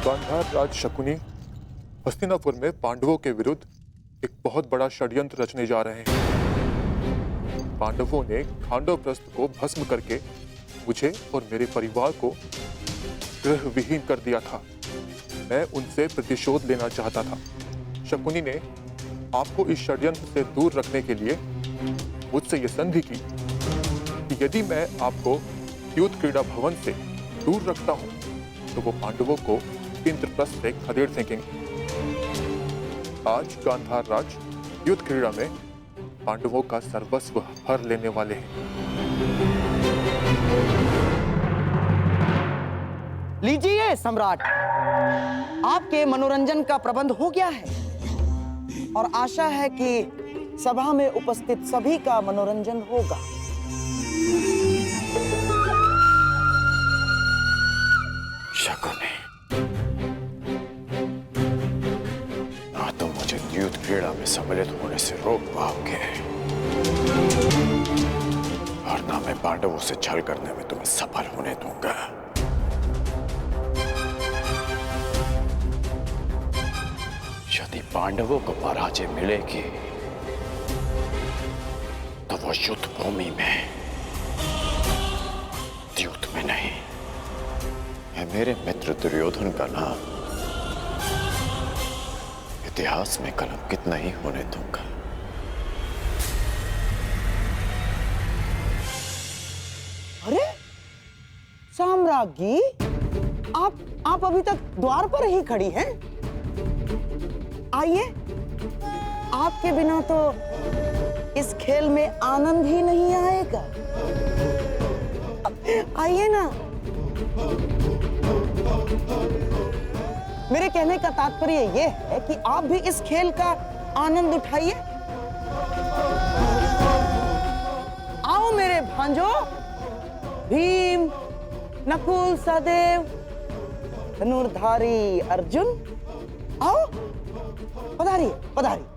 गांधार राज शकुनी हस्तिनापुर में पांडवों के विरुद्ध एक बहुत बड़ा षड्यंत्र रचने जा रहे हैं। पांडवों ने खांडवप्रस्थ को भस्म करके मुझे और मेरे परिवार को गृह विहीन कर दिया था। मैं उनसे प्रतिशोध लेना चाहता था। शकुनी ने आपको इस षड्यंत्र से दूर रखने के लिए मुझसे यह संधि की कि यदि मैं आपको युद्ध क्रीड़ा भवन से दूर रखता हूं तो वो पांडवों को इंद्रप्रस्थ से खदेड़ फेंकेंगे। आज गांधार राज युद्ध क्रीड़ा में पांडवों का सर्वस्व हर लेने वाले हैं। लीजिए सम्राट, आपके मनोरंजन का प्रबंध हो गया है और आशा है कि सभा में उपस्थित सभी का मनोरंजन होगा। शकुनी, ना तो मुझे युद्ध क्रीड़ा में सम्मिलित होने से रोक पाओगे और ना मैं पांडवों से छल करने में तुम्हें सफल होने दूंगा। यदि पांडवों को पराजय मिलेगी तो वो युद्ध भूमि में, युद्ध में नहीं। मैं मेरे मित्र दुर्योधन का नाम इतिहास में कलंकित नहीं होने दूंगा। अरे साम्राज्ञी, आप अभी तक द्वार पर ही खड़ी हैं? आइए, आपके बिना तो इस खेल में आनंद ही नहीं आएगा। आइए ना। मेरे कहने का तात्पर्य यह है कि आप भी इस खेल का आनंद उठाइए। आओ मेरे भांजो, भीम, नकुल, सहदेव, धनुर्धारी अर्जुन, आओ, पधारिए, पधारिए।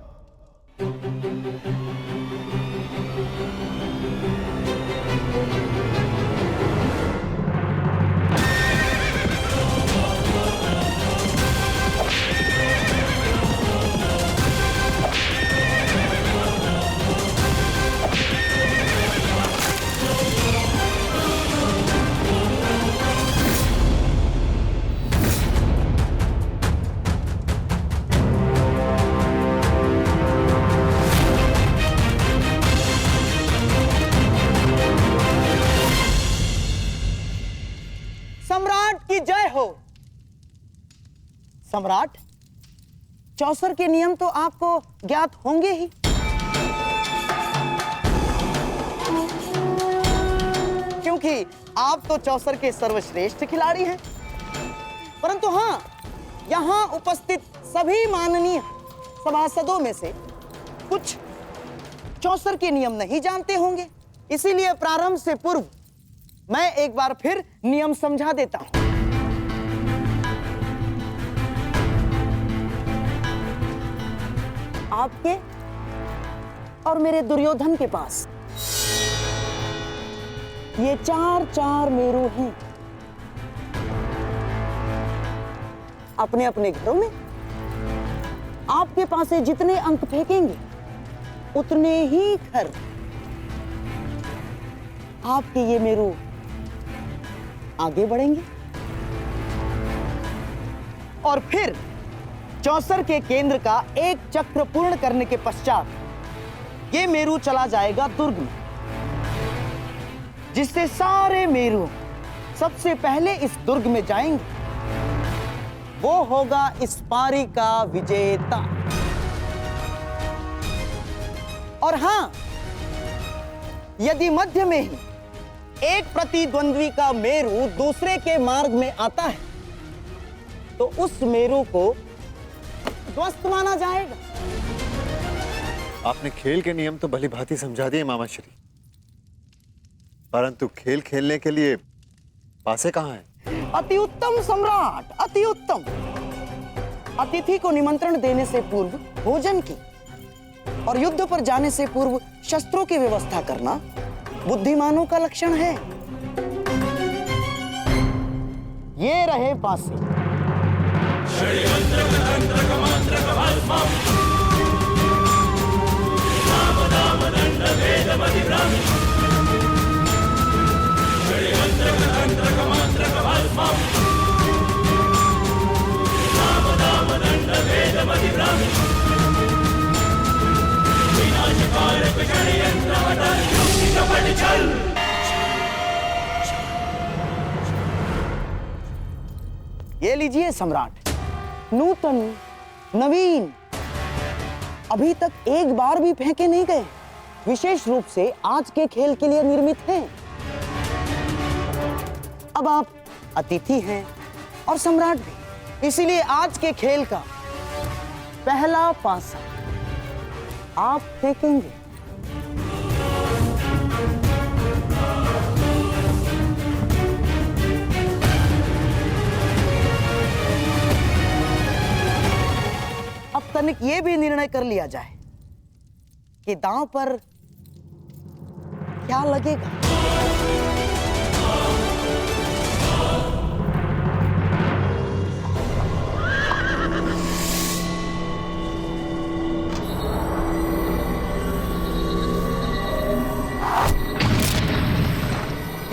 सम्राट की जय हो। सम्राट, चौसर के नियम तो आपको ज्ञात होंगे ही। क्योंकि आप तो चौसर के सर्वश्रेष्ठ खिलाड़ी हैं। परंतु हाँ, यहां उपस्थित सभी माननीय सभासदों में से कुछ चौसर के नियम नहीं जानते होंगे। इसीलिए प्रारंभ से पूर्व मैं एक बार फिर नियम समझा देता हूं। आपके और मेरे दुर्योधन के पास ये चार मेरू हैं। अपने अपने घरों में आपके पास से जितने अंक फेंकेंगे उतने ही घर आपके ये मेरू आगे बढ़ेंगे और फिर चौसर के केंद्र का एक चक्र पूर्ण करने के पश्चात ये मेरू चला जाएगा दुर्ग में, जिससे सारे मेरू सबसे पहले इस दुर्ग में जाएंगे। वो होगा इस पारी का विजेता। और हां, यदि मध्य में ही एक प्रतिद्वंद्वी का मेरू दूसरे के मार्ग में आता है तो उस मेरू को ध्वस्त माना जाएगा। आपने खेल के नियम तो भली भांति समझा दिए मामाश्री, परंतु खेल खेलने के लिए पासे कहाँ हैं? अति उत्तम सम्राट, अति उत्तम। अतिथि को निमंत्रण देने से पूर्व भोजन की और युद्ध पर जाने से पूर्व शस्त्रों की व्यवस्था करना बुद्धिमानों का लक्षण है। ये रहे पासे। ये लीजिए सम्राट, नूतन, नवीन, अभी तक एक बार भी फेंके नहीं गए, विशेष रूप से आज के खेल के लिए निर्मित हैं। अब आप अतिथि हैं और सम्राट भी, इसीलिए आज के खेल का पहला पासा आप फेंकेंगे। अब तनिक ये भी निर्णय कर लिया जाए कि दांव पर क्या लगेगा।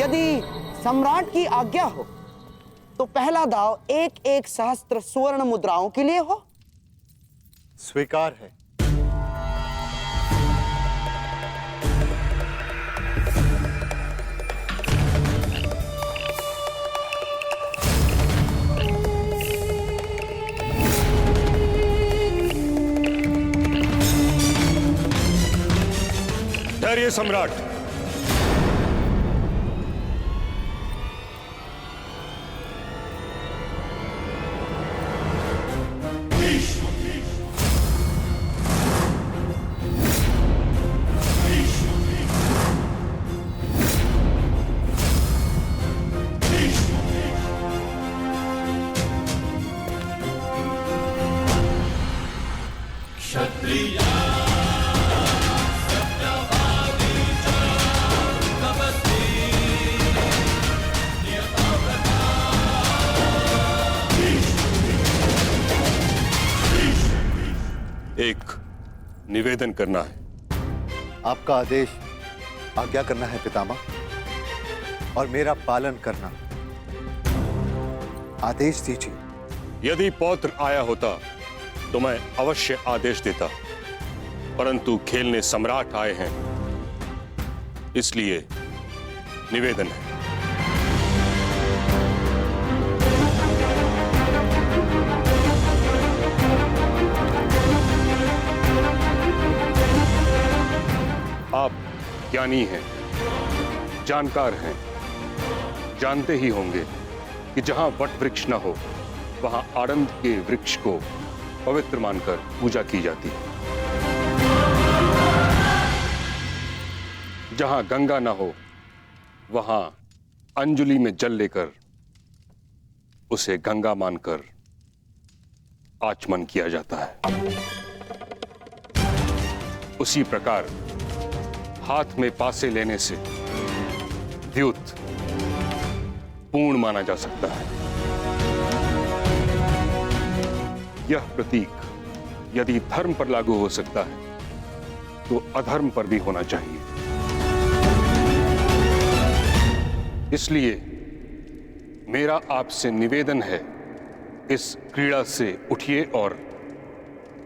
यदि सम्राट की आज्ञा हो तो पहला दाव 1-1 सहस्त्र सुवर्ण मुद्राओं के लिए हो। स्वीकार है। धैर्य सम्राट। एक निवेदन करना है। आपका आदेश आज्ञा करना है पितामह, और मेरा पालन करना। आदेश दीजिए। यदि पौत्र आया होता तो मैं अवश्य आदेश देता, परंतु खेलने सम्राट आए हैं, इसलिए निवेदन है। आप ज्ञानी हैं, जानकार हैं, जानते ही होंगे कि जहां वट वृक्ष न हो वहां आनंद के वृक्ष को पवित्र मानकर पूजा की जाती है। जहां गंगा न हो वहां अंजलि में जल लेकर उसे गंगा मानकर आचमन किया जाता है। उसी प्रकार हाथ में पासे लेने से द्युत पूर्ण माना जा सकता है। यह प्रतीक यदि धर्म पर लागू हो सकता है तो अधर्म पर भी होना चाहिए। इसलिए मेरा आपसे निवेदन है, इस क्रीड़ा से उठिए और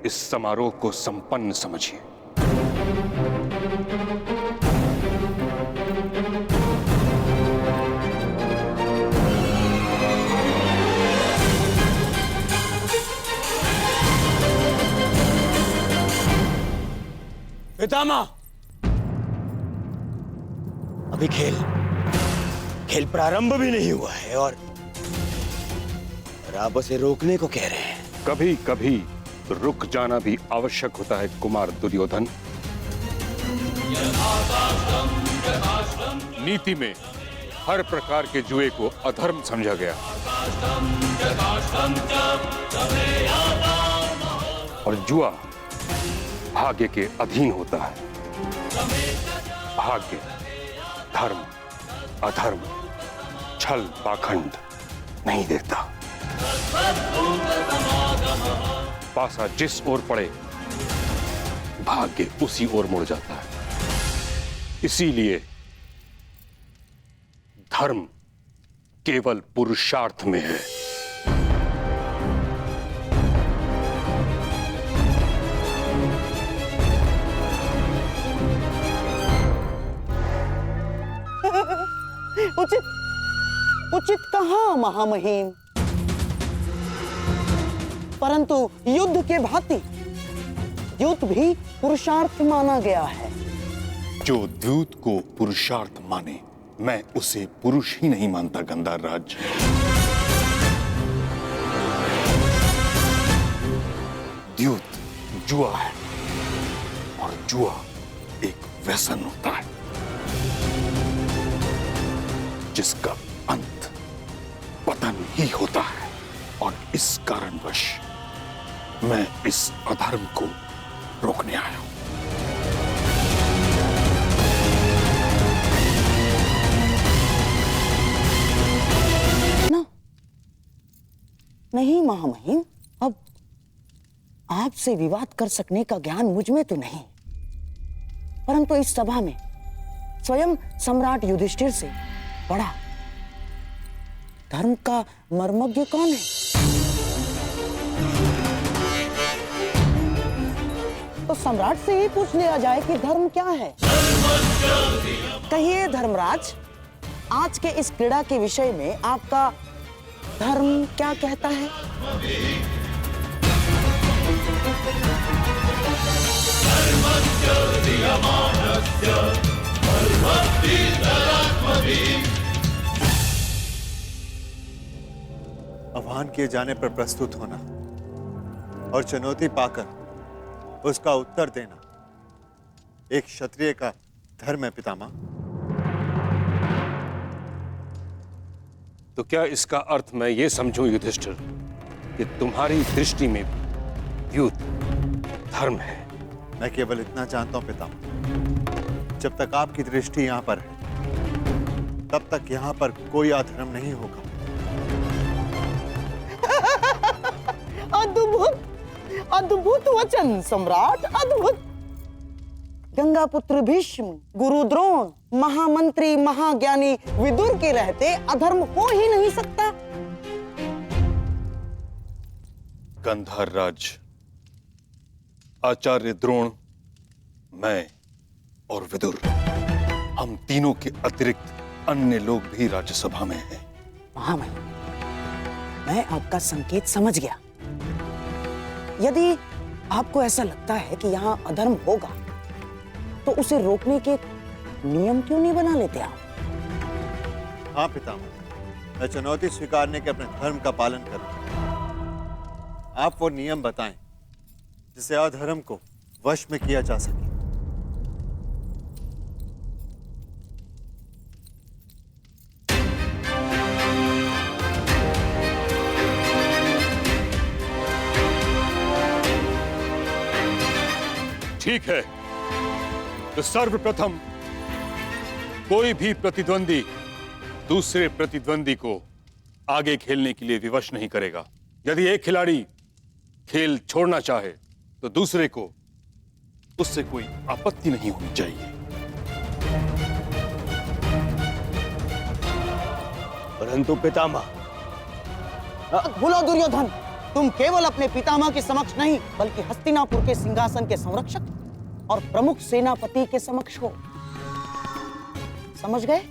इस समारोह को संपन्न समझिए। पितामह, अभी खेल प्रारंभ भी नहीं हुआ है और आप उसे रोकने को कह रहे हैं। कभी कभी रुक जाना भी आवश्यक होता है कुमार दुर्योधन। नीति में हर प्रकार के जुए को अधर्म समझा गया और जुआ भाग्य के अधीन होता है। भाग्य, धर्म, अधर्म, छल, पाखंड नहीं देखता। पासा जिस ओर पड़े, भाग्य उसी ओर मुड़ जाता है। इसीलिए धर्म केवल पुरुषार्थ में है। उचित उचित कहां महामहिम, परंतु युद्ध के भांति द्यूत भी पुरुषार्थ माना गया है। जो द्यूत को पुरुषार्थ माने, मैं उसे पुरुष ही नहीं मानता गंधार राज। द्यूत जुआ है, और जुआ एक व्यसन होता है जिसका अंत पतन ही होता है। और इस कारणवश मैं इस अधर्म को रोकने आया हूं। ना, नहीं महामहिम, अब आपसे विवाद कर सकने का ज्ञान मुझ में तो नहीं, परंतु इस सभा में स्वयं सम्राट युधिष्ठिर से बड़ा धर्म का मर्मज्ञ कौन है? तो सम्राट से ही पूछ लिया जाए कि धर्म क्या है। कहिए धर्मराज, आज के इस क्रीड़ा के विषय में आपका धर्म क्या कहता है? आह्वान किए जाने पर प्रस्तुत होना और चुनौती पाकर उसका उत्तर देना एक क्षत्रिय का धर्म है पितामह। तो क्या इसका अर्थ मैं ये समझूं युधिष्ठिर कि तुम्हारी दृष्टि में द्यूत धर्म है? मैं केवल इतना जानता हूं पितामह, जब तक आपकी दृष्टि यहां पर है तब तक यहां पर कोई अधर्म नहीं होगा। अद्भुत अद्भुत वचन सम्राट, अद्भुत। गंगा पुत्र भीष्म, गुरु द्रोण, महामंत्री महाज्ञानी विदुर के रहते अधर्म हो ही नहीं सकता। गंधार राज, आचार्य द्रोण, मैं और विदुर, हम तीनों के अतिरिक्त अन्य लोग भी राज्यसभा में हैं। महामहिम, मैं आपका संकेत समझ गया। यदि आपको ऐसा लगता है कि यहाँ अधर्म होगा, तो उसे रोकने के नियम क्यों नहीं बना लेते आप? हाँ पितामह, मैं चुनौती स्वीकारने के अपने धर्म का पालन करूं। आप वो नियम बताएं जिसे अधर्म को वश में किया जा सके। ठीक है, तो सर्वप्रथम कोई भी प्रतिद्वंदी दूसरे प्रतिद्वंदी को आगे खेलने के लिए विवश नहीं करेगा। यदि एक खिलाड़ी खेल छोड़ना चाहे तो दूसरे को उससे कोई आपत्ति नहीं होनी चाहिए। परंतु पितामह, भूलो दुर्योधन, तुम केवल अपने पितामह के समक्ष नहीं, बल्कि हस्तिनापुर के सिंहासन के संरक्षक और प्रमुख सेनापति के समक्ष हो। समझ गए?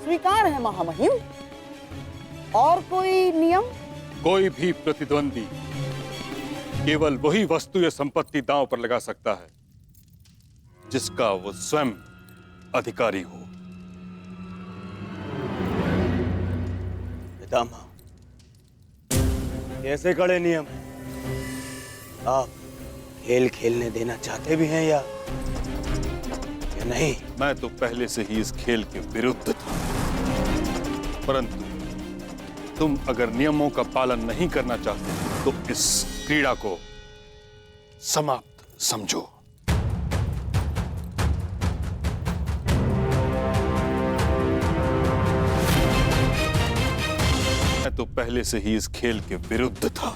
स्वीकार है महामहिम। और कोई नियम? कोई भी प्रतिद्वंदी केवल वही वस्तु या संपत्ति दांव पर लगा सकता है जिसका वो स्वयं अधिकारी हो। पितामह, कैसे कड़े नियम हैं? आप खेल खेलने देना चाहते भी हैं या नहीं? मैं तो पहले से ही इस खेल के विरुद्ध था, परंतु तुम अगर नियमों का पालन नहीं करना चाहते तो इस क्रीड़ा को समाप्त समझो। मैं तो पहले से ही इस खेल के विरुद्ध था,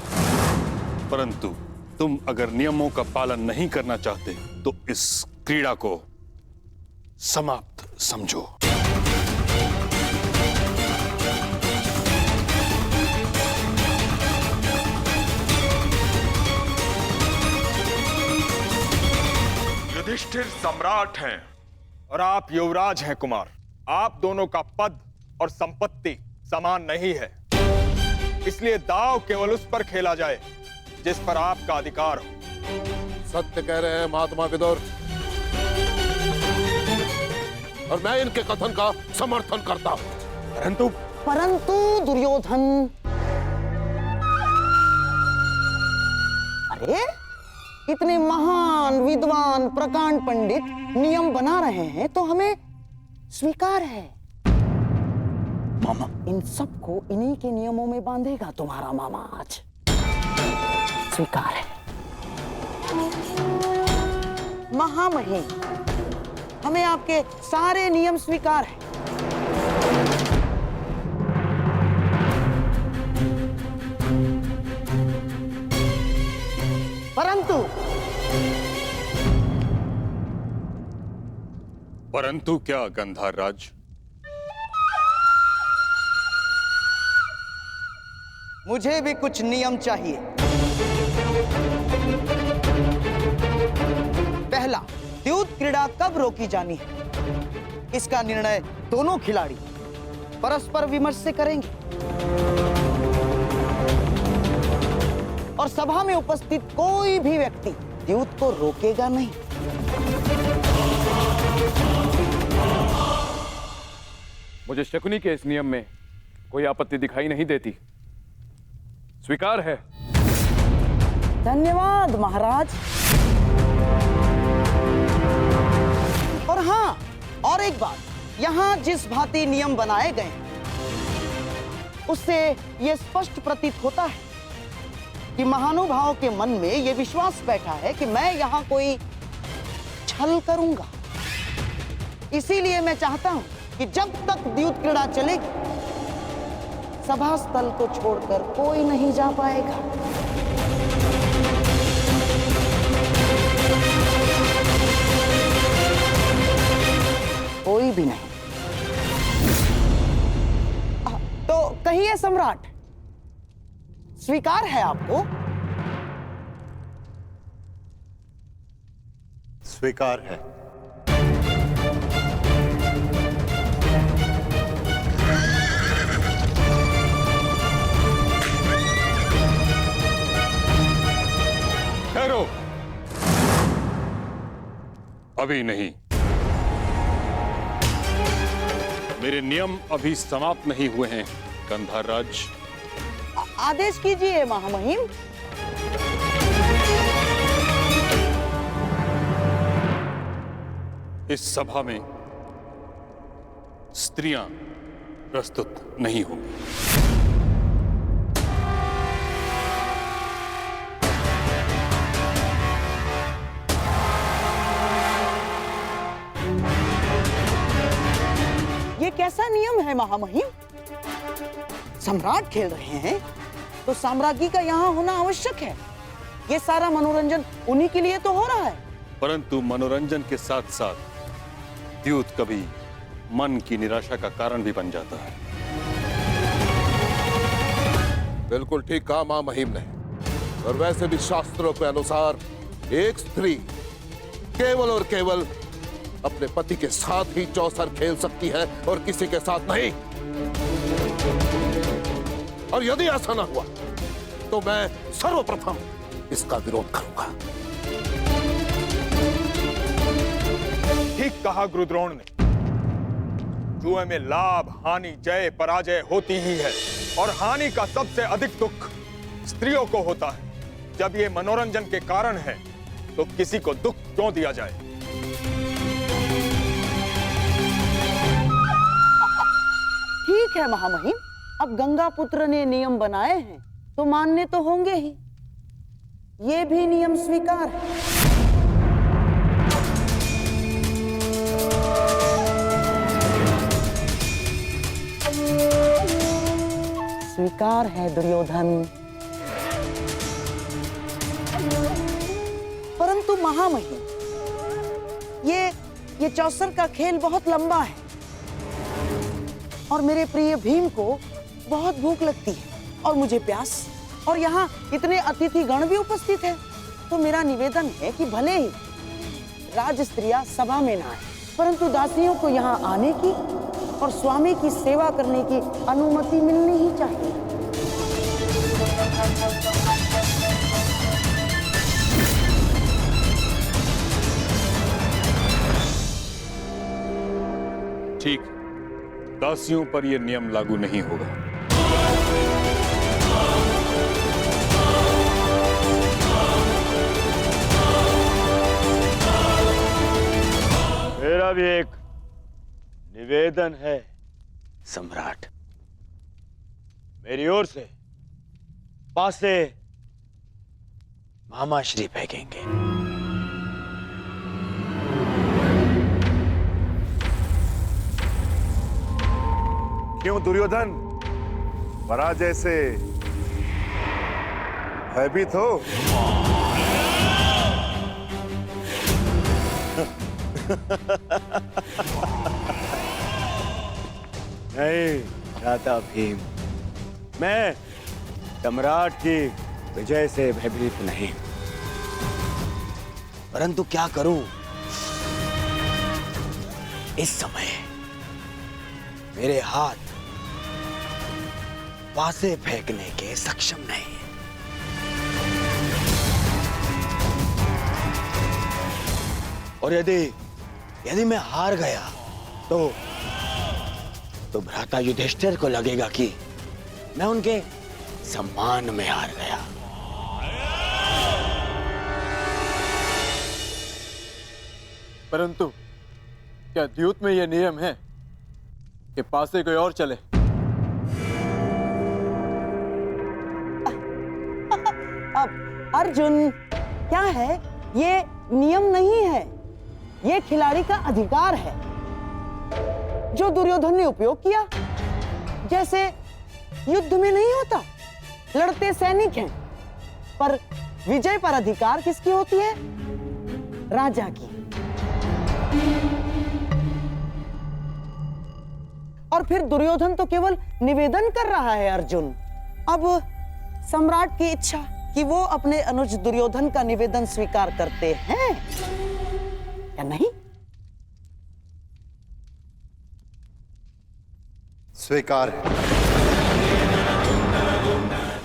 परंतु तुम अगर नियमों का पालन नहीं करना चाहते तो इस क्रीड़ा को समाप्त समझो। युधिष्ठिर सम्राट हैं और आप युवराज हैं कुमार। आप दोनों का पद और संपत्ति समान नहीं है, इसलिए दांव केवल उस पर खेला जाए जिस पर आपका अधिकार हो। सत्य कह रहे हैं महात्मा विदुर, और मैं इनके कथन का समर्थन करता हूं। परंतु दुर्योधन, अरे इतने महान विद्वान प्रकांड पंडित नियम बना रहे हैं तो हमें स्वीकार है। मामा, इन सबको इन्हीं के नियमों में बांधेगा तुम्हारा मामा आज। स्वीकार है। महामहिम, हमें आपके सारे नियम स्वीकार है। परंतु क्या गंधार राज? मुझे भी कुछ नियम चाहिए। पहला, द्यूत क्रीड़ा कब रोकी जानी है, इसका निर्णय दोनों खिलाड़ी परस्पर विमर्श से करेंगे और सभा में उपस्थित कोई भी व्यक्ति द्यूत को रोकेगा नहीं। मुझे शकुनी के इस नियम में कोई आपत्ति दिखाई नहीं देती। स्वीकार है। धन्यवाद महाराज। और हाँ, और एक बात, यहाँ जिस भांति नियम बनाए गए उससे यह स्पष्ट प्रतीत होता है कि महानुभाव के मन में यह विश्वास बैठा है कि मैं यहाँ कोई छल करूंगा। इसीलिए मैं चाहता हूं कि जब तक द्यूत क्रीड़ा चलेगी, सभा स्थल को छोड़कर कोई नहीं जा पाएगा। कोई भी नहीं। तो कहिए सम्राट, स्वीकार है आपको? स्वीकार है। ठहरो, अभी नहीं। मेरे नियम अभी समाप्त नहीं हुए हैं गंधार राज। आदेश कीजिए महामहिम। इस सभा में स्त्रियां प्रस्तुत नहीं होंगी। ये कैसा नियम है महामहिम? सम्राट खेल रहे हैं तो साम्राज्ञी का यहाँ होना आवश्यक है। ये सारा मनोरंजन उन्हीं के लिए तो हो रहा है। परंतु मनोरंजन के साथ साथ द्यूत कभी मन की निराशा का कारण भी बन जाता है। बिल्कुल ठीक कहा मां महिम ने। और वैसे भी शास्त्रों के अनुसार एक स्त्री केवल और केवल अपने पति के साथ ही चौसर खेल सकती है और किसी के साथ नहीं। और यदि ऐसा ना हुआ तो मैं सर्वप्रथम इसका विरोध करूंगा। ठीक कहा गुरुद्रोण ने। जुए में लाभ, हानि, जय, पराजय होती ही है और हानि का सबसे अधिक दुख स्त्रियों को होता है। जब ये मनोरंजन के कारण है तो किसी को दुख क्यों दिया जाए? ठीक है महामहिम, अब गंगा पुत्र ने नियम बनाए हैं तो मानने तो होंगे ही। ये भी नियम स्वीकार है। स्वीकार है दुर्योधन। परंतु महामहिम, ये चौसर का खेल बहुत लंबा है और मेरे प्रिय भीम को बहुत भूख लगती है और मुझे प्यास, और यहाँ इतने अतिथि गण भी उपस्थित हैं। तो मेरा निवेदन है कि भले ही राजस्त्रियां सभा में ना आए, परंतु दासियों को यहाँ आने की और स्वामी की सेवा करने की अनुमति मिलनी ही चाहिए। ठीक, दासियों पर यह नियम लागू नहीं होगा। मेरा भी एक निवेदन है सम्राट। मेरी ओर से पासे मामाश्री फेंकेंगे। क्यों दुर्योधन, पराजय से भयभीत हो? नहीं भ्राता भीम, मैं सम्राट की विजय से भयभीत नहीं, परंतु क्या करूं, इस समय मेरे हाथ पासे फेंकने के सक्षम नहीं है। और यदि मैं हार गया तो भ्राता युधिष्ठिर को लगेगा कि मैं उनके सम्मान में हार गया। परंतु क्या द्यूत में यह नियम है कि पासे कोई और चले? अब अर्जुन, क्या है, ये नियम नहीं है, ये खिलाड़ी का अधिकार है जो दुर्योधन ने उपयोग किया। जैसे युद्ध में नहीं होता, लड़ते सैनिक हैं, पर विजय पर अधिकार किसकी होती है? राजा की। और फिर दुर्योधन तो केवल निवेदन कर रहा है अर्जुन। अब सम्राट की इच्छा कि वो अपने अनुज दुर्योधन का निवेदन स्वीकार करते हैं या नहीं? स्वीकार।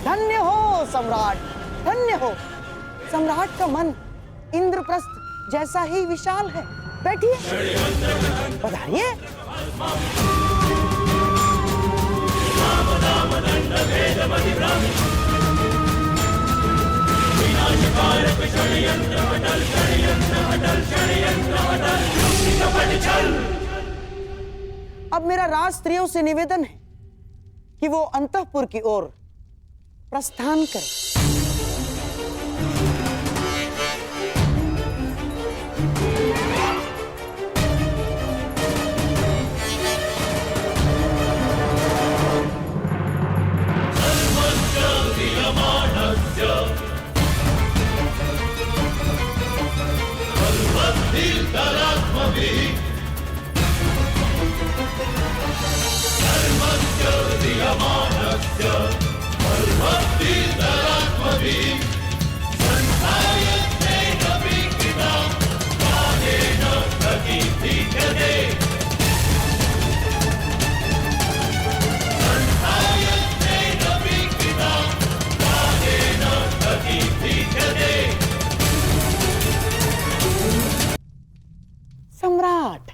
धन्य हो सम्राट, धन्य हो। सम्राट का मन इंद्रप्रस्थ जैसा ही विशाल है। बैठिए, पधारिए। अब मेरा राजस्त्रियों से निवेदन है कि वो अंतःपुर की ओर प्रस्थान करें। सम्राट,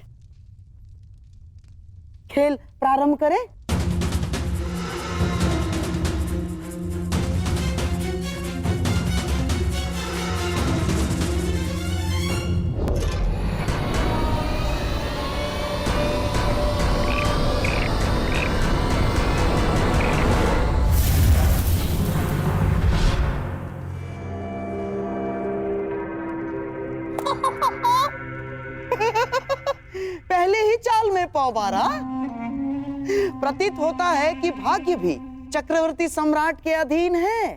खेल प्रारंभ करें। पहले ही चाल में पौबारा। प्रतीत होता है कि भाग्य भी चक्रवर्ती सम्राट के अधीन है।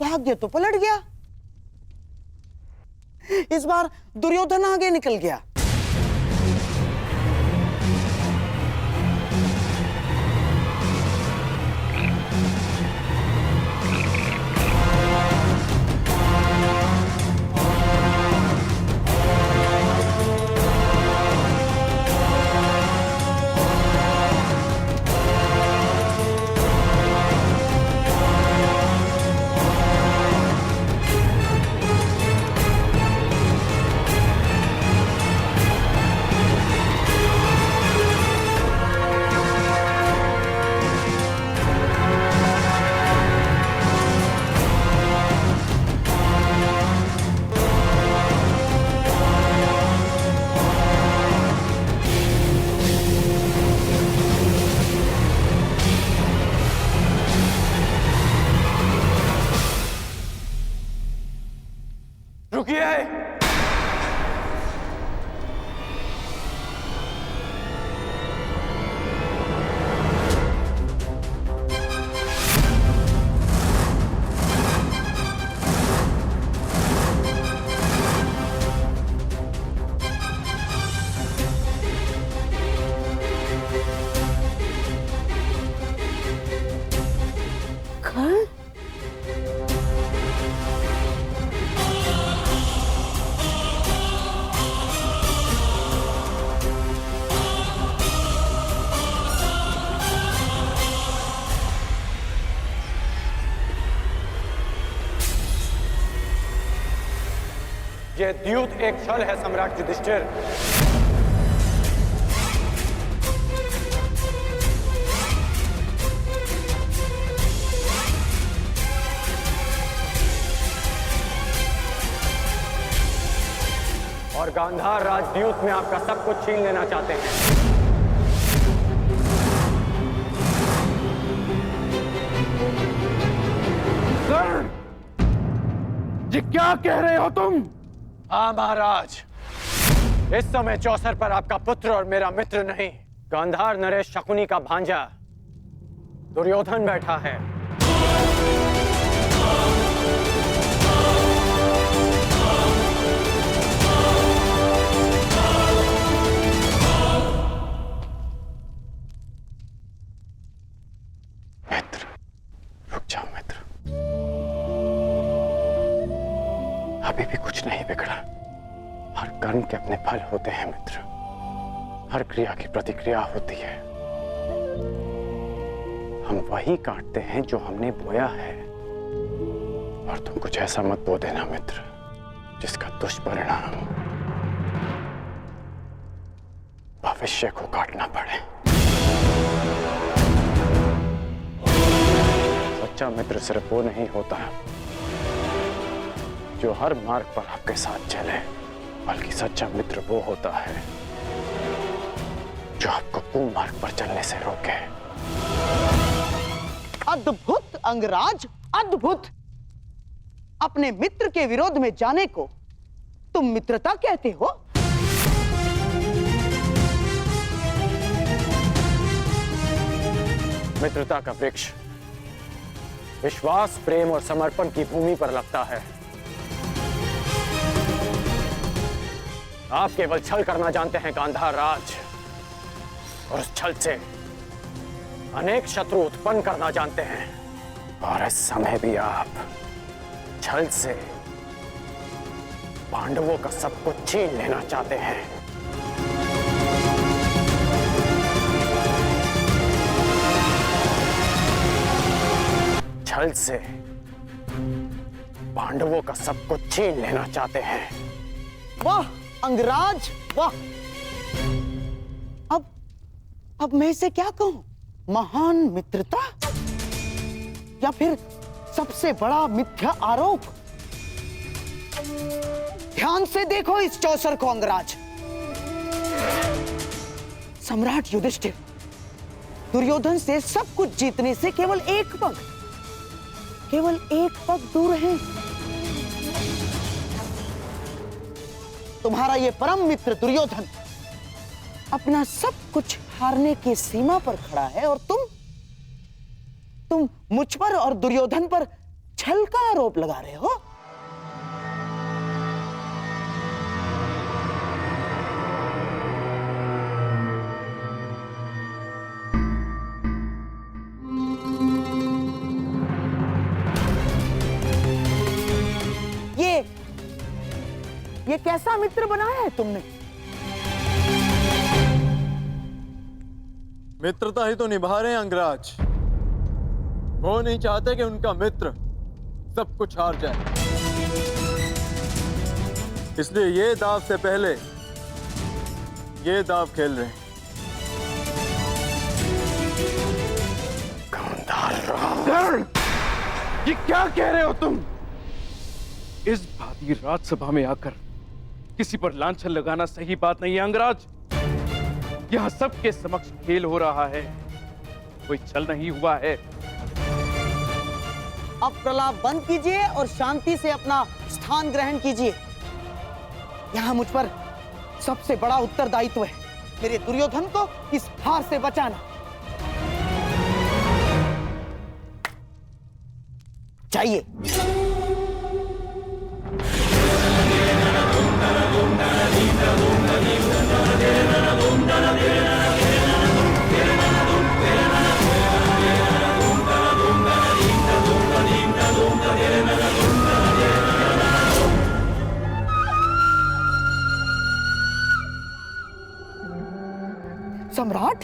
भाग्य तो पलट गया। इस बार दुर्योधन आगे निकल गया। ये द्यूत एक छल है सम्राट युधिष्ठिर। और गांधार राजद्यूत में आपका सब कुछ छीन लेना चाहते हैं। ये क्या कह रहे हो तुम? हाँ महाराज, इस समय चौसर पर आपका पुत्र और मेरा मित्र नहीं, गांधार नरेश शकुनी का भांजा दुर्योधन बैठा है। मित्र, रुक जाओ मित्र। अभी भी कुछ नहीं बिगड़ा। हर कर्म के अपने फल होते हैं मित्र। हर क्रिया की प्रतिक्रिया होती है। हम वही काटते हैं जो हमने बोया है। और तुम कुछ ऐसा मत बो देना मित्र जिसका दुष्परिणाम भविष्य को काटना पड़े। सच्चा मित्र सिर्फ वो नहीं होता जो हर मार्ग पर आपके साथ चले, बल्कि सच्चा मित्र वो होता है जो आपको कुमार्ग पर चलने से रोके। अद्भुत अंगराज, अद्भुत। अपने मित्र के विरोध में जाने को तुम मित्रता कहते हो? मित्रता का वृक्ष विश्वास, प्रेम और समर्पण की भूमि पर लगता है। आप केवल छल करना जानते हैं गांधार राज, और उस छल से अनेक शत्रु उत्पन्न करना जानते हैं। और इस समय भी आप छल से पांडवों का सब कुछ छीन लेना चाहते हैं। छल से पांडवों का सब कुछ छीन लेना चाहते हैं। वाह अंगराज, वाह। अब मैं इसे क्या कहूं? महान मित्रता या फिर सबसे बड़ा मिथ्या आरोप? ध्यान से देखो इस चौसर को अंगराज। सम्राट युधिष्ठिर दुर्योधन से सब कुछ जीतने से केवल एक पग दूर है। तुम्हारा ये परम मित्र दुर्योधन अपना सब कुछ हारने की सीमा पर खड़ा है और तुम मुझ पर और दुर्योधन पर छल का आरोप लगा रहे हो। ये कैसा मित्र बनाया है तुमने? मित्रता ही तो निभा रहे हैं अंगराज। वो नहीं चाहते कि उनका मित्र सब कुछ हार जाए, इसलिए ये दाव से पहले ये दाव खेल रहे हैं। ये क्या कह रहे हो तुम? इस भांति राजसभा में आकर किसी पर लांछन लगाना सही बात नहीं है अंगराज। यहां सबके समक्ष खेल हो रहा है, कोई छल नहीं हुआ है। अब प्रलाप बंद कीजिए और शांति से अपना स्थान ग्रहण कीजिए। यहां मुझ पर सबसे बड़ा उत्तरदायित्व है मेरे दुर्योधन को इस हार से बचाना। चाहिए सम्राट,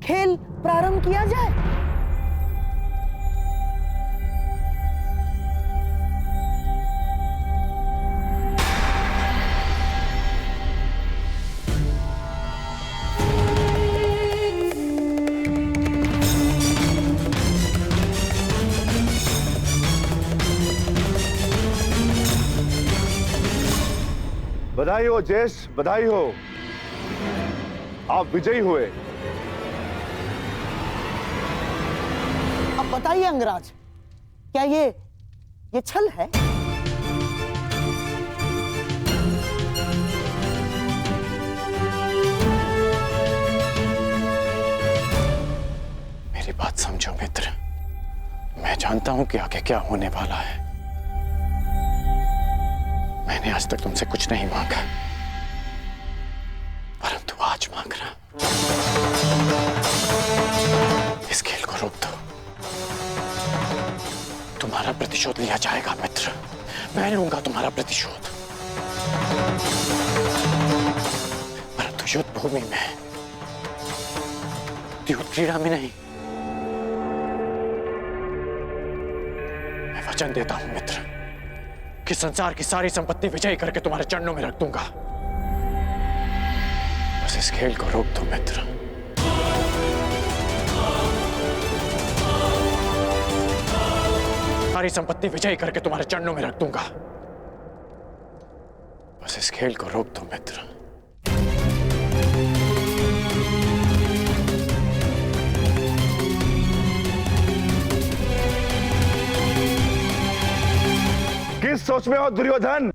खेल प्रारंभ किया जाए। बधाई हो जेश, बधाई हो, आप विजयी हुए। अब बताइए अंगराज, क्या ये छल है? मेरी बात समझो मित्र, मैं जानता हूं कि आगे क्या होने वाला है। मैंने आज तक तुमसे कुछ नहीं मांगा, परंतु आज मांग रहा। इस खेल को रोक दो, तुम्हारा प्रतिशोध लिया जाएगा मित्र। मैं लूंगा तुम्हारा प्रतिशोध, परंतु युद्ध भूमि में, युद्ध क्रीड़ा में नहीं। मैं वचन देता हूं मित्र कि संसार की सारी संपत्ति विजयी करके तुम्हारे चरणों में रख दूंगा। बस इस खेल को रोक दो मित्र। सारी संपत्ति विजयी करके तुम्हारे चरणों में रख दूंगा। बस इस खेल को रोक दो मित्र। किस सोच में हो दुर्योधन?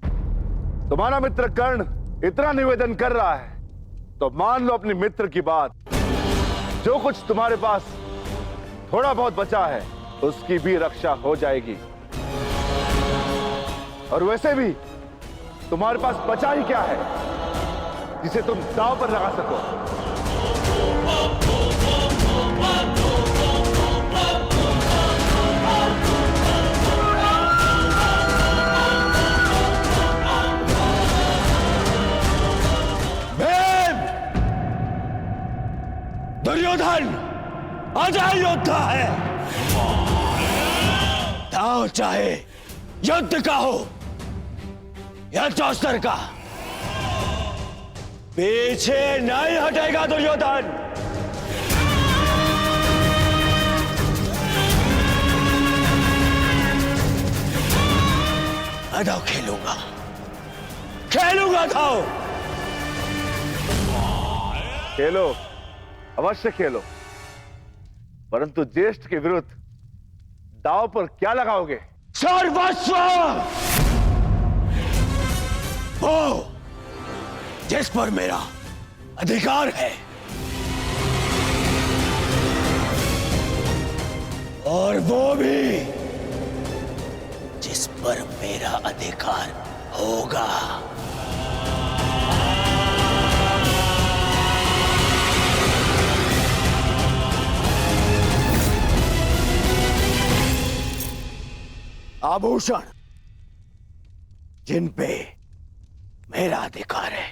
तुम्हारा मित्र कर्ण इतना निवेदन कर रहा है तो मान लो अपनी मित्र की बात। जो कुछ तुम्हारे पास थोड़ा बहुत बचा है उसकी भी रक्षा हो जाएगी। और वैसे भी तुम्हारे पास बचा ही क्या है जिसे तुम दांव पर लगा सको? दुर्योधन अजय योद्धा है। दांव चाहे युद्ध का हो या चौसर का, पीछे नहीं हटेगा दुर्योधन। मैं दाव खेलूंगा, खेलूंगा दाव। खेलो, अवश्य खेलो, परंतु ज्येष्ठ के विरुद्ध दाव पर क्या लगाओगे? सर्वस्व, वो जिस पर मेरा अधिकार है और वो भी जिस पर मेरा अधिकार होगा। आभूषण जिन पे मेरा अधिकार है,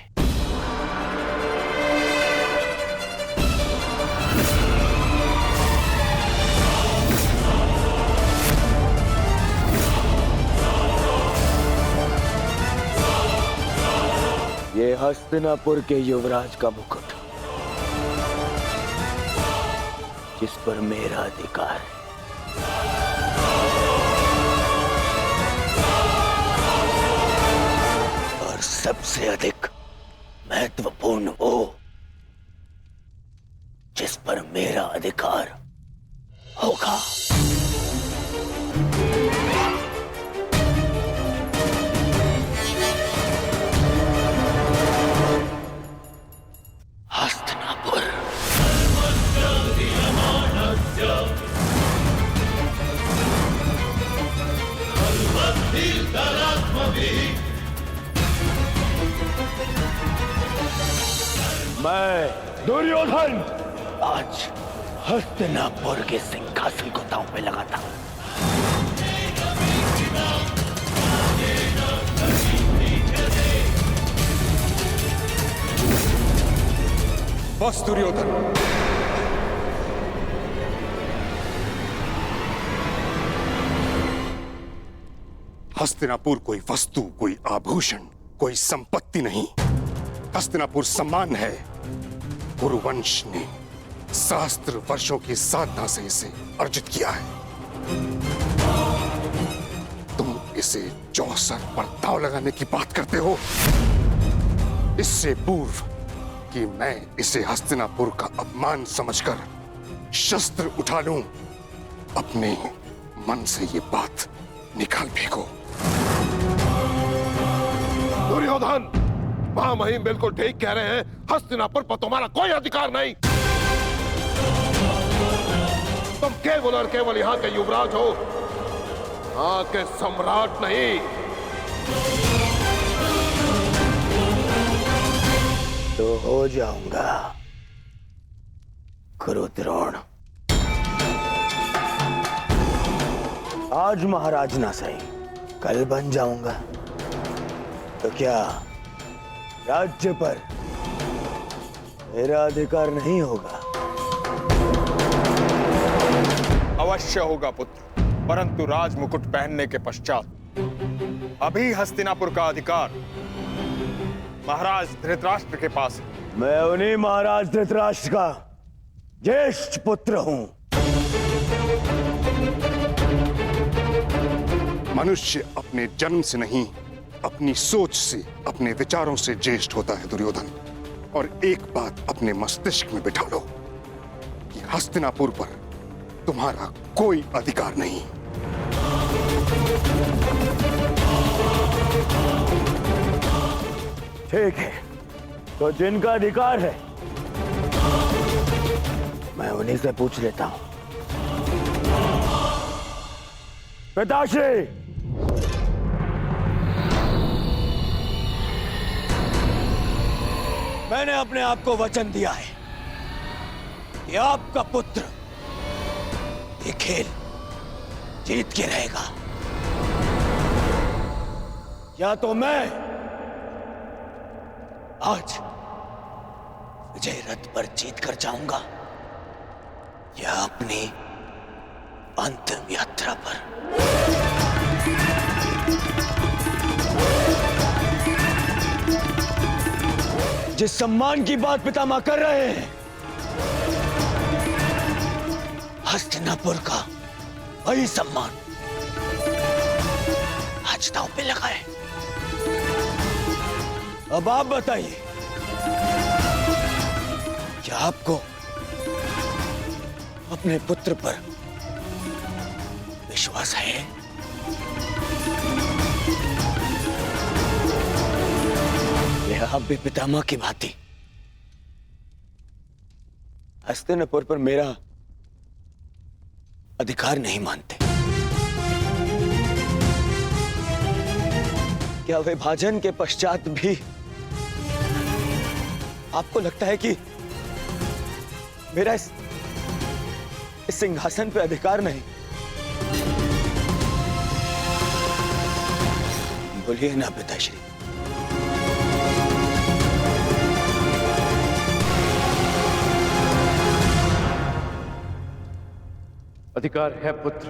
ये हस्तिनापुर के युवराज का मुकुट, जिस पर मेरा अधिकार है। और सबसे अधिक महत्वपूर्ण वो जिस पर मेरा अधिकार होगा। हस्तिनापुर। मैं दुर्योधन आज हस्तिनापुर के सिंहासन को दांव पे लगाता हूं। बस दुर्योधन, हस्तिनापुर कोई वस्तु, कोई आभूषण, कोई संपत्ति नहीं। हस्तिनापुर सम्मान है। कुरुवंश ने सहस्त्र वर्षों की साधना से इसे अर्जित किया है। तुम इसे चौसर पर दांव लगाने की बात करते हो। इससे पूर्व कि मैं इसे हस्तिनापुर का अपमान समझकर शस्त्र उठा लूं, अपने मन से ये बात निकाल फेंको। दुर्योधन, महामहिम बिल्कुल ठीक कह रहे हैं। हस्तिनापुर पर तुम्हारा कोई अधिकार नहीं। तुम केवल और केवल यहाँ के युवराज हो, यहाँ के सम्राट नहीं। तो हो जाऊंगा कुरुद्रोण। आज महाराज ना सही, कल बन जाऊंगा। तो क्या राज्य पर मेरा अधिकार नहीं होगा? अवश्य होगा पुत्र, परंतु राज मुकुट पहनने के पश्चात अभी हस्तिनापुर का अधिकार महाराज धृतराष्ट्र के पास है। मैं उन्हीं महाराज धृतराष्ट्र का ज्येष्ठ पुत्र हूं। मनुष्य अपने जन्म से नहीं, अपनी सोच से, अपने विचारों से ज्येष्ठ होता है दुर्योधन। और एक बात अपने मस्तिष्क में बिठा लो कि हस्तिनापुर पर तुम्हारा कोई अधिकार नहीं। ठीक है, तो जिनका अधिकार है मैं उन्हीं से पूछ लेता हूं। पिताश्री, मैंने अपने आप को वचन दिया है कि आपका पुत्र ये खेल जीत के रहेगा। या तो मैं आज विजय रथ पर जीत कर जाऊंगा, या अपनी अंतिम यात्रा पर। जिस सम्मान की बात पितामह कर रहे हैं, हस्तिनापुर का वही सम्मान आज राज दांव पे लगा है। अब आप बताइए, क्या आपको अपने पुत्र पर विश्वास है? या आप भी पितामह की भांति हस्तिनापुर पर मेरा अधिकार नहीं मानते? क्या विभाजन के पश्चात भी आपको लगता है कि मेरा इस सिंहासन पे अधिकार नहीं? बोलिए ना पिताश्री। अधिकार है पुत्र।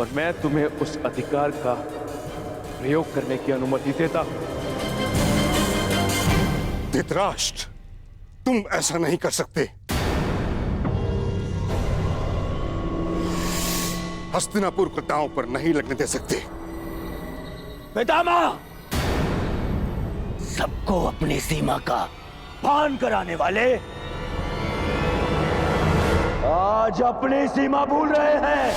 और मैं तुम्हें उस अधिकार का प्रयोग करने की अनुमति देता हूं। धृतराष्ट्र, तुम ऐसा नहीं कर सकते। हस्तिनापुर को दांव पर नहीं लगने दे सकते। पितामह, सबको अपनी सीमा का भान कराने वाले आज अपनी सीमा भूल रहे हैं।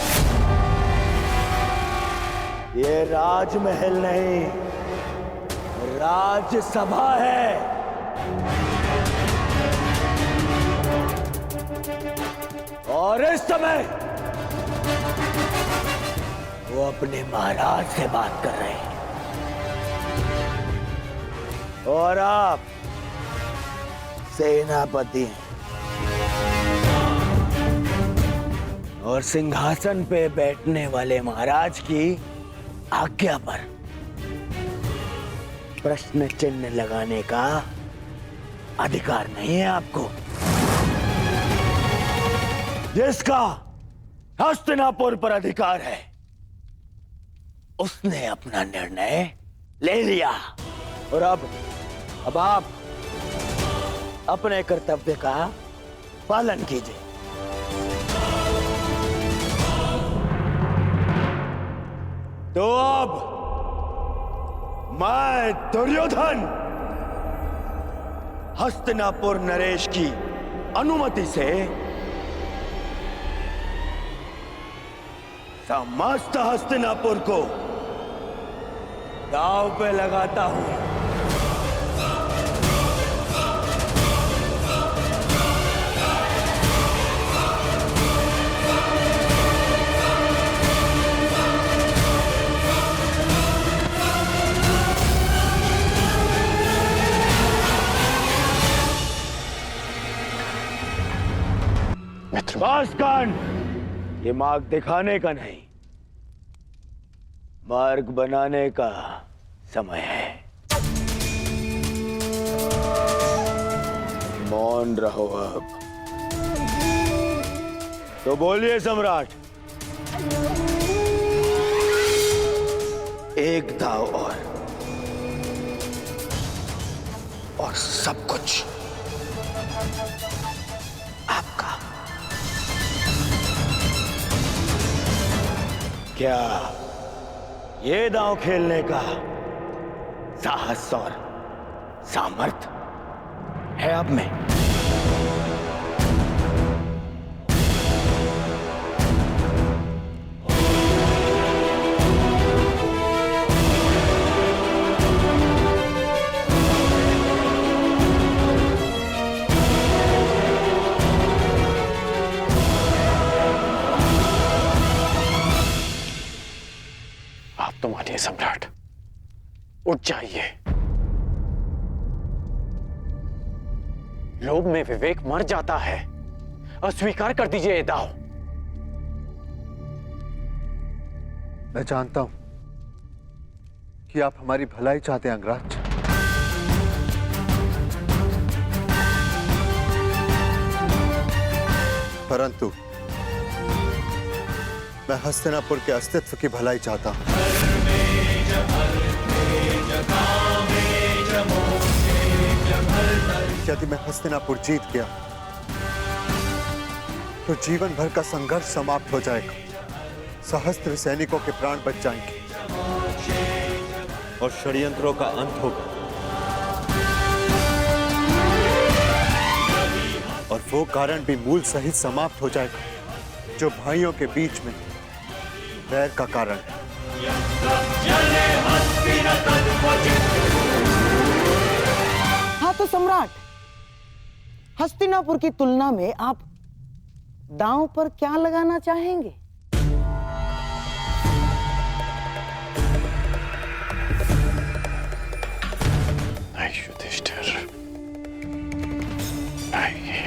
ये राजमहल नहीं, राजसभा है। और इस समय वो अपने महाराज से बात कर रहे हैं और आप सेनापति हैं और सिंहासन पे बैठने वाले महाराज की आज्ञा पर प्रश्न चिन्ह लगाने का अधिकार नहीं है आपको। जिसका हस्तिनापुर पर अधिकार है उसने अपना निर्णय ले लिया और अब आप अपने कर्तव्य का पालन कीजिए। तो अब मैं दुर्योधन हस्तिनापुर नरेश की अनुमति से समस्त हस्तिनापुर को दांव पे लगाता हूं। कांड दिमाग दिखाने का नहीं, मार्ग बनाने का समय है। मौन रहो अब। तो बोलिए सम्राट। एक दाव और सब कुछ आपका। क्या ये दांव खेलने का साहस और सामर्थ्य है आप में? तो मानिए सम्राट, उठ जाइए। लोभ में विवेक मर जाता है। अस्वीकार कर दीजिए ये दाव। मैं जानता हूं कि आप हमारी भलाई चाहते हैं अंगराज, परंतु मैं हस्तिनापुर के अस्तित्व की भलाई चाहता हूं। यदि मैं हस्तिनापुर जीत गया तो जीवन भर का संघर्ष समाप्त हो जाएगा, सहस्त्र सैनिकों के प्राण बच जाएंगे और षड्यंत्रों का अंत होगा। और वो कारण भी मूल सहित समाप्त हो जाएगा जो भाइयों के बीच में वैर का कारण है। हाँ तो सम्राट, हस्तिनापुर की तुलना में आप दांव पर क्या लगाना चाहेंगे? युधिष्ठिर, ये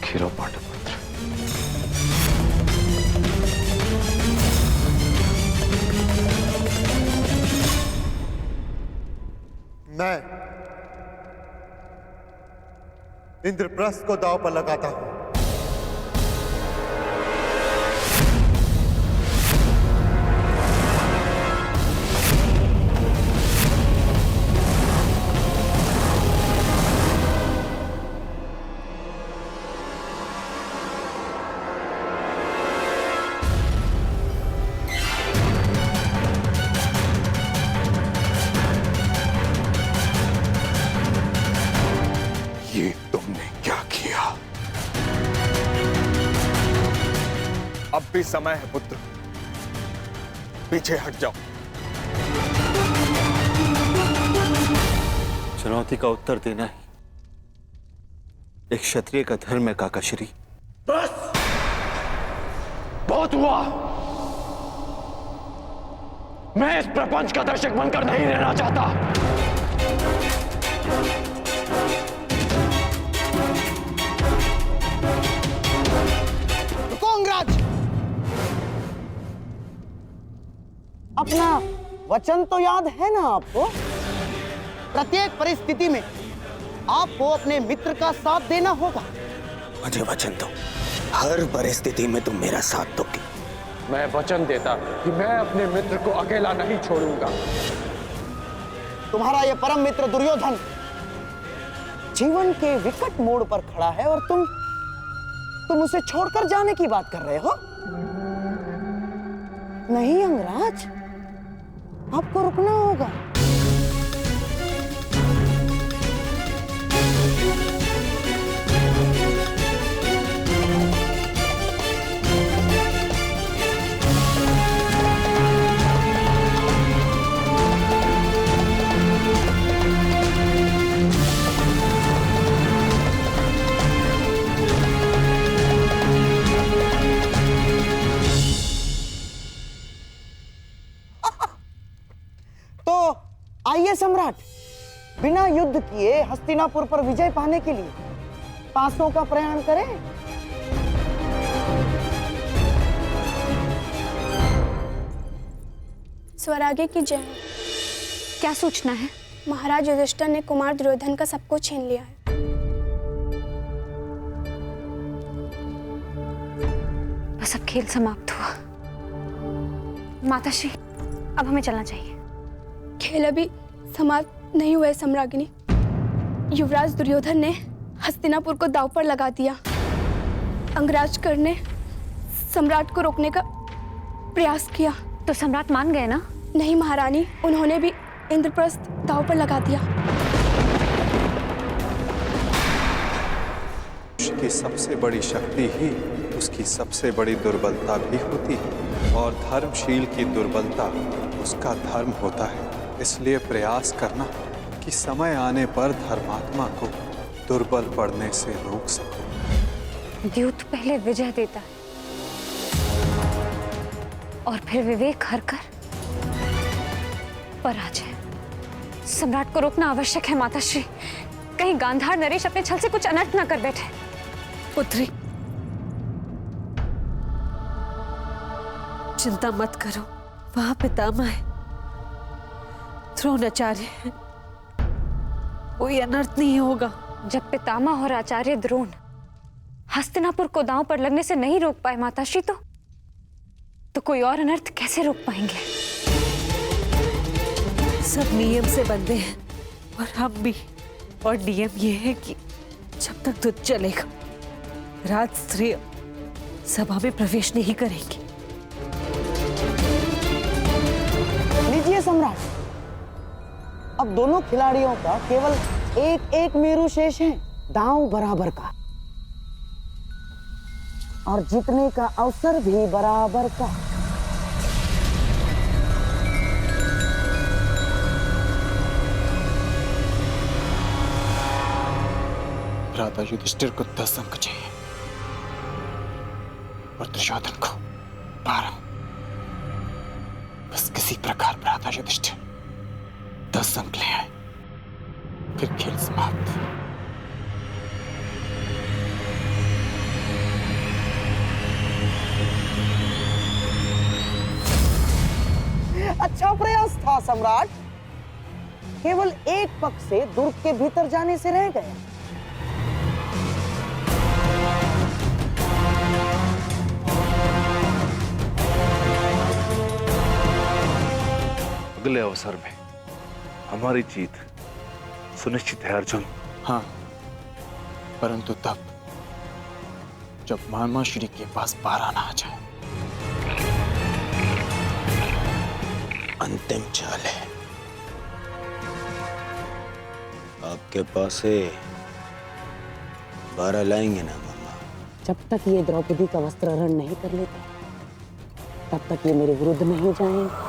खीरो पांडुपुत्र, मैं इंद्रप्रस्थ को दांव पर लगाता हूं। ये तुमने क्या किया? अब भी समय है पुत्र, पीछे हट जाओ। चुनौती का उत्तर देना ही एक क्षत्रिय का धर्म है काकाश्री। बस बहुत हुआ। मैं इस प्रपंच का दर्शक बनकर नहीं रहना चाहता। अपना वचन तो याद है ना आपको? प्रत्येक परिस्थिति में आपको अपने मित्र का साथ देना होगा। मुझे वचन दो, हर परिस्थिति में तुम मेरा साथ दोगे। मैं वचन देता कि मैं अपने मित्र को अकेला नहीं छोड़ूंगा। तुम्हारा यह परम मित्र दुर्योधन जीवन के विकट मोड़ पर खड़ा है और तुम उसे छोड़कर जाने की बात कर रहे हो? नहीं अंगराज, आपको रुकना होगा। आइए सम्राट, बिना युद्ध किए हस्तिनापुर पर विजय पाने के लिए पासों का प्रयाण करें। स्वराज्य की जय। क्या सूचना है? महाराज युधिष्ठिर ने कुमार दुर्योधन का सब कुछ छीन लिया है। बस अब खेल समाप्त हुआ। माताश्री, अब हमें चलना चाहिए। खेल अभी समाप्त नहीं हुए सम्राज्ञी। युवराज दुर्योधन ने हस्तिनापुर को दांव पर लगा दिया। अंगराज कर ने सम्राट को रोकने का प्रयास किया। तो सम्राट मान गए ना? नहीं महारानी, उन्होंने भी इंद्रप्रस्थ दांव पर लगा दिया। उसकी सबसे बड़ी शक्ति ही उसकी सबसे बड़ी दुर्बलता भी होती है, और धर्मशील की दुर्बलता उसका धर्म होता है। इसलिए प्रयास करना कि समय आने पर धर्मात्मा को दुर्बल पड़ने से रोक सको। द्यूत पहले विजय देता है और फिर विवेक हरकर पराजय। सम्राट को रोकना आवश्यक है माताश्री, कहीं गांधार नरेश अपने छल से कुछ अनर्थ न कर बैठे। पुत्री, चिंता मत करो, वहां पितामह है, द्रोणाचार्य है, कोई अनर्थ नहीं होगा। जब पितामह और आचार्य द्रोण हस्तिनापुर को दांव पर लगने से नहीं रोक पाए माताश्री, तो कोई और अनर्थ कैसे रोक पाएंगे? सब नियम से बंधे हैं, पर हम भी, और नियम ये है कि जब तक युद्ध चलेगा राजस्त्रीय सभा में प्रवेश नहीं करेंगी। लीजिए सम्राट, अब दोनों खिलाड़ियों का केवल एक एक मेरू शेष है, दांव बराबर का, और जीतने का अवसर भी बराबर का। भ्राता युधिष्ठिर को 10 अंक चाहिए और दुर्योधन को 12। बस किसी प्रकार भ्राता युधिष्ठिर 10 अंक ले आए, फिर खेल समाप्त। अच्छा प्रयास था सम्राट, केवल एक पक्ष से दुर्ग के भीतर जाने से रह गए। अगले अवसर में हमारी जीत सुनिश्चित है अर्जुन। हाँ, परंतु तब जब मामा श्री के पास 12 ना आ जाए। अंतिम चाल है, आपके पास है 12 लाएंगे ना मामा? जब तक ये द्रौपदी का वस्त्रहरण नहीं कर लेते तब तक ये मेरे विरुद्ध नहीं जाएंगे।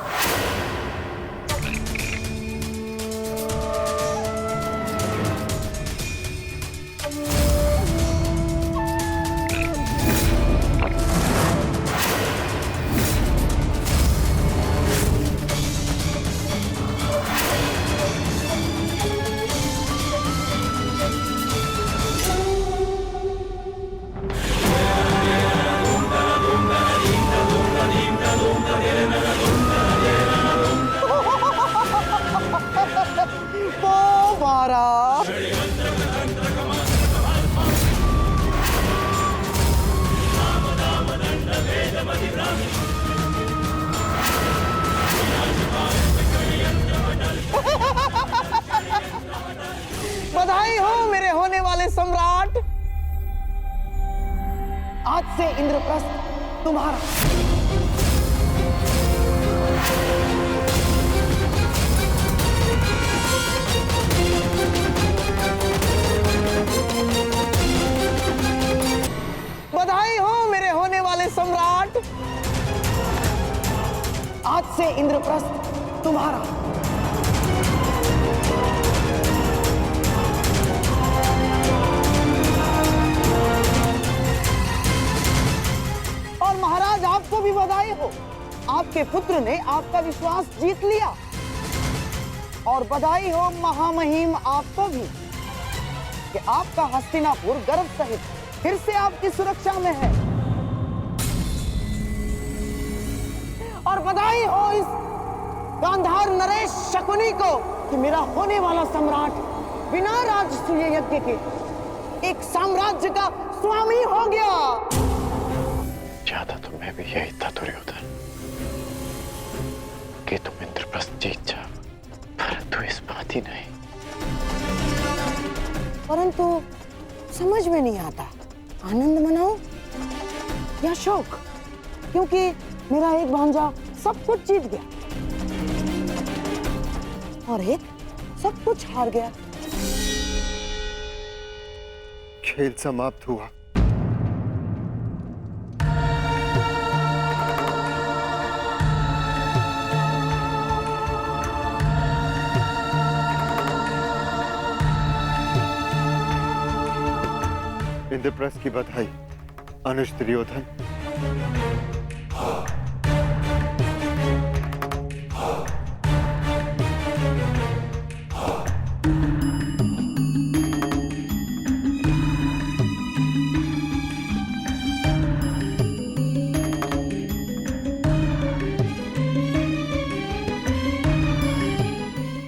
बधाई हो मेरे होने वाले सम्राट, आज से इंद्रप्रस्थ तुम्हारा। बधाई हो मेरे होने वाले सम्राट, आज से इंद्रप्रस्थ तुम्हारा। और महाराज आपको भी बधाई हो, आपके पुत्र ने आपका विश्वास जीत लिया। और बधाई हो महामहिम आपको भी कि आपका हस्तिनापुर गर्व सहित फिर से आपकी सुरक्षा में है। और बधाई हो इस गांधार नरेश शकुनी को कि मेरा होने वाला सम्राट बिना राजसूय यज्ञ के एक साम्राज्य का स्वामी हो गया। चाहता तो मैं भी यही था दुर्योधन, कि तुम इंद्रप्रस्थ जीत जाओ, परंतु इस बात ही नहीं। परंतु समझ में नहीं आता, आनंद मनाओ या शोक, क्योंकि मेरा एक भांजा सब कुछ जीत गया और एक सब कुछ हार गया। खेल समाप्त हुआ। इंद्रप्रस्थ की बधाई अनुज दुर्योधन।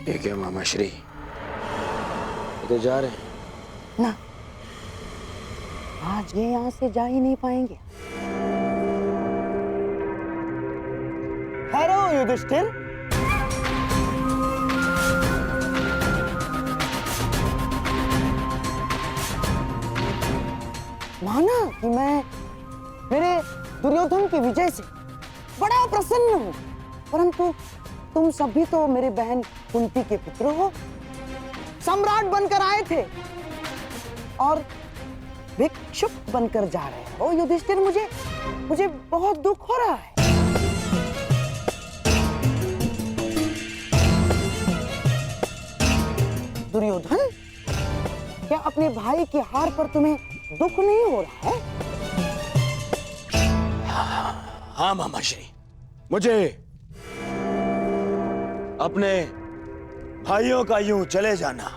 ठीक है मामा श्री, तो जा रहे हैं ना, आज ये यहाँ से जा ही नहीं पाएंगे। ठहरो युधिष्ठिर, माना कि मैं मेरे दुर्योधन की विजय से बड़ा प्रसन्न हूं, परंतु तुम सब भी तो मेरी बहन कुंती के पुत्र हो, सम्राट बनकर आए थे और भिक्षुक बनकर जा रहे हो। युधिष्ठिर, मुझे बहुत दुख हो रहा है। दुर्योधन, क्या अपने भाई की हार पर तुम्हें दुख नहीं हो रहा है? हाँ मामाश्री, मुझे अपने भाइयों का यूं चले जाना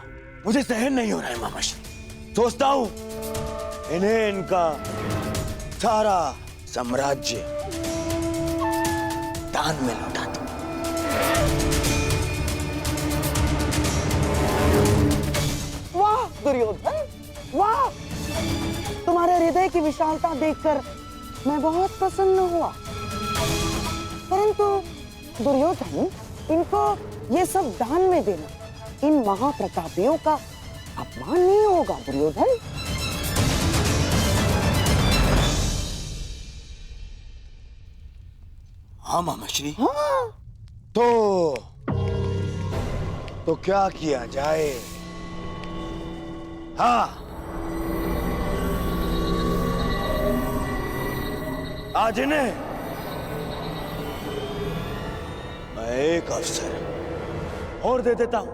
मुझे सहन नहीं हो रहा है मामाश्री। सोचता हूं इन्हें इनका सारा साम्राज्य दान में लौटा दूं। वाह दुर्योधन, वाह! तुम्हारे हृदय की विशालता देखकर मैं बहुत प्रसन्न हुआ। परंतु दुर्योधन, इनको ये सब दान में देना इन महाप्रतापियों का अपमान नहीं होगा दुर्योधन? हाँ मामाश्री। हाँ। तो क्या किया जाए? हाँ, आज इन्हें मैं एक अवसर और दे देता हूं।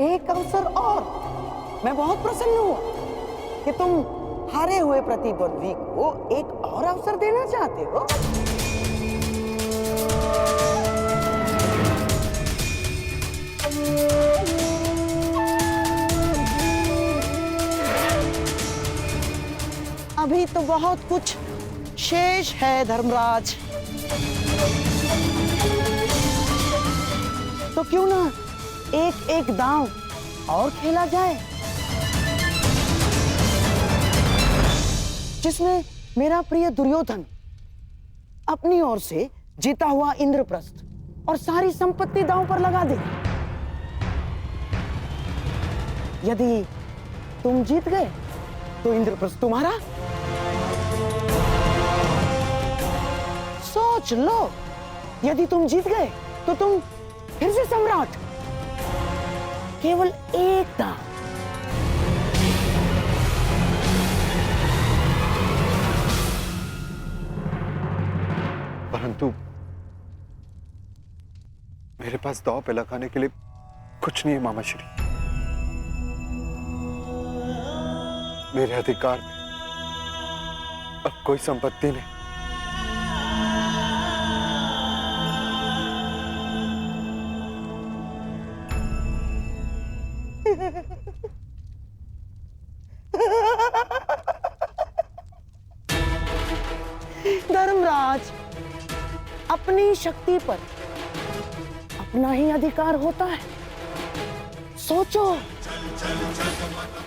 एक अवसर और? मैं बहुत प्रसन्न हुआ कि तुम हारे हुए प्रतिद्वंद्वी को एक और अवसर देना चाहते हो। अभी तो बहुत कुछ शेष है धर्मराज, तो क्यों ना एक एक दांव और खेला जाए, जिसमें मेरा प्रिय दुर्योधन अपनी ओर से जीता हुआ इंद्रप्रस्थ और सारी संपत्ति दांव पर लगा दे। यदि तुम जीत गए तो इंद्रप्रस्थ तुम्हारा। सोच लो, यदि तुम जीत गए तो तुम फिर से सम्राट। केवल एक दांव। परंतु मेरे पास दांव पे लगाने के लिए कुछ नहीं है मामाश्री। मेरे अधिकार में अब कोई संपत्ति नहीं। धर्मराज, अपनी शक्ति पर अपना ही अधिकार होता है। सोचो,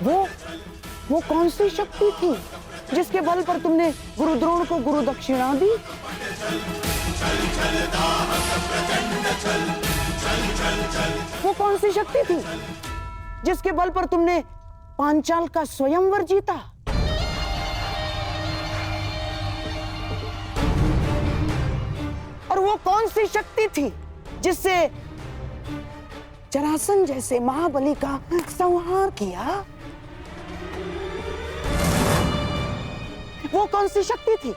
वो कौन सी शक्ति थी जिसके बल पर तुमने गुरु द्रोण को गुरु दक्षिणा दी? वो कौन सी शक्ति थी जिसके बल पर तुमने पांचाल का स्वयंवर जीता? और वो कौन सी शक्ति थी जिससे जरासंध जैसे महाबली का संहार किया? वो कौन सी शक्ति थी